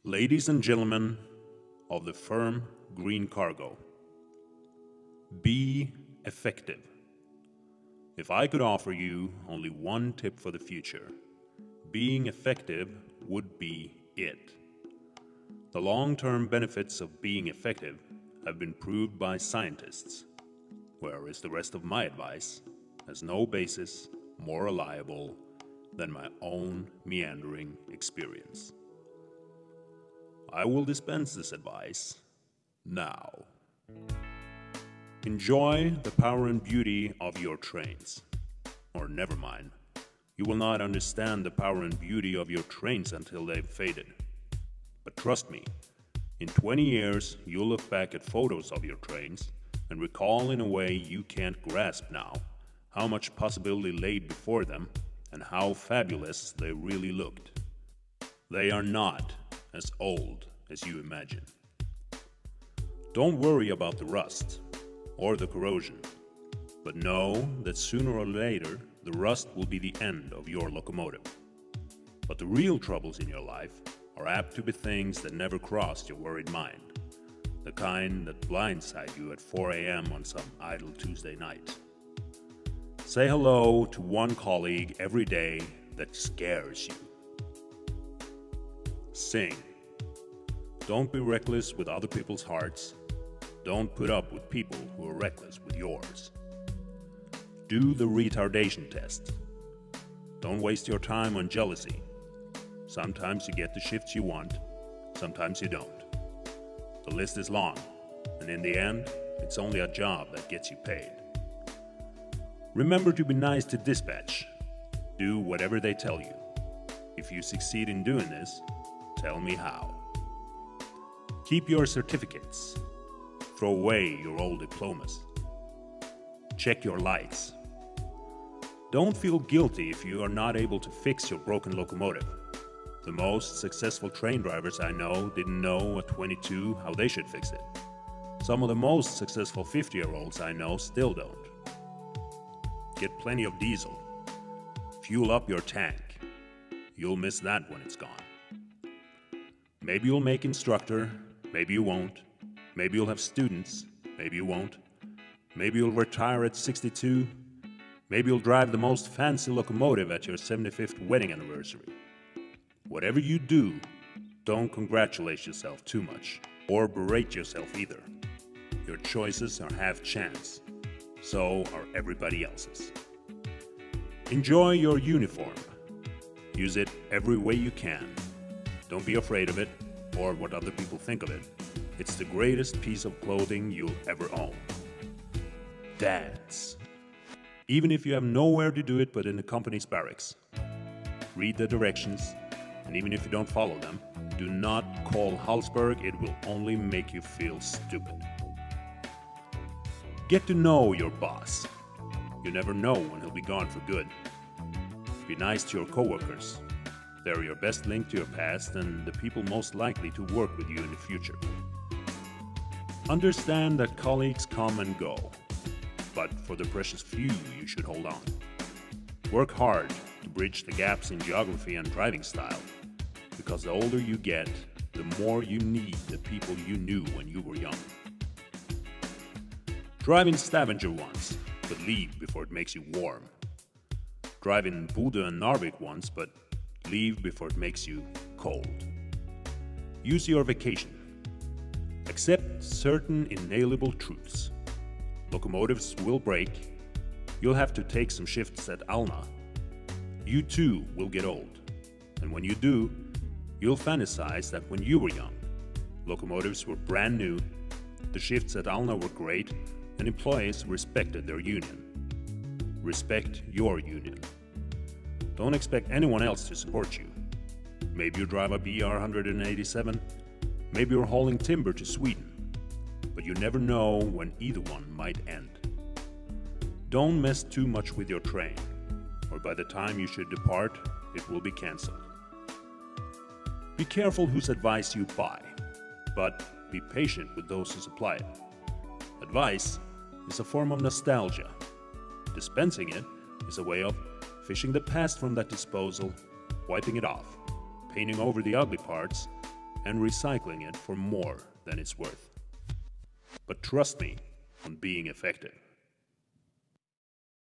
Ladies and gentlemen of the firm Green Cargo, be effective. If I could offer you only one tip for the future, being effective would be it. The long-term benefits of being effective have been proved by scientists, whereas the rest of my advice has no basis more reliable than my own meandering experience. I will dispense this advice now. Enjoy the power and beauty of your trains. Or never mind, you will not understand the power and beauty of your trains until they've faded. But trust me, in 20 years you'll look back at photos of your trains and recall in a way you can't grasp now how much possibility laid before them and how fabulous they really looked. They are not as old as you imagine. Don't worry about the rust or the corrosion, but know that sooner or later the rust will be the end of your locomotive. But the real troubles in your life are apt to be things that never crossed your worried mind, the kind that blindside you at 4 a.m. on some idle Tuesday night. Say hello to one colleague every day that scares you. Sing. Don't be reckless with other people's hearts. Don't put up with people who are reckless with yours. Do the retardation test. Don't waste your time on jealousy. Sometimes you get the shifts you want, sometimes you don't. The list is long, and in the end, it's only a job that gets you paid. Remember to be nice to dispatch. Do whatever they tell you. If you succeed in doing this, tell me how. Keep your certificates. Throw away your old diplomas. Check your lights. Don't feel guilty if you are not able to fix your broken locomotive. The most successful train drivers I know didn't know at 22 how they should fix it. Some of the most successful 50-year-olds I know still don't. Get plenty of diesel. Fuel up your tank. You'll miss that when it's gone. Maybe you'll make instructor, maybe you won't. Maybe you'll have students, maybe you won't. Maybe you'll retire at 62. Maybe you'll drive the most fancy locomotive at your 75th wedding anniversary. Whatever you do, don't congratulate yourself too much, or berate yourself either. Your choices are half chance. So are everybody else's. Enjoy your uniform. Use it every way you can. Don't be afraid of it or what other people think of it. It's the greatest piece of clothing you'll ever own. Dance. Even if you have nowhere to do it but in the company's barracks. Read the directions, and even if you don't follow them, do not call Hallsberg, it will only make you feel stupid. Get to know your boss. You never know when he'll be gone for good. Be nice to your coworkers. They're your best link to your past and the people most likely to work with you in the future. Understand that colleagues come and go, but for the precious few you should hold on. Work hard to bridge the gaps in geography and driving style, because the older you get, the more you need the people you knew when you were young. Drive in Stavanger once, but leave before it makes you warm. Drive in Bodø and Narvik once, but leave before it makes you cold. Use your vacation. Accept certain inalienable truths. Locomotives will break. You'll have to take some shifts at Alna. You too will get old. And when you do, you'll fantasize that when you were young, locomotives were brand new, the shifts at Alna were great, and employees respected their union. Respect your union. Don't expect anyone else to support you. Maybe you drive a BR 187, maybe you're hauling timber to Sweden, but you never know when either one might end. Don't mess too much with your train, or by the time you should depart, it will be cancelled. Be careful whose advice you buy, but be patient with those who supply it. Advice is a form of nostalgia. Dispensing it is a way of fishing the past from that disposal, wiping it off, painting over the ugly parts, and recycling it for more than it's worth. But trust me on being effective.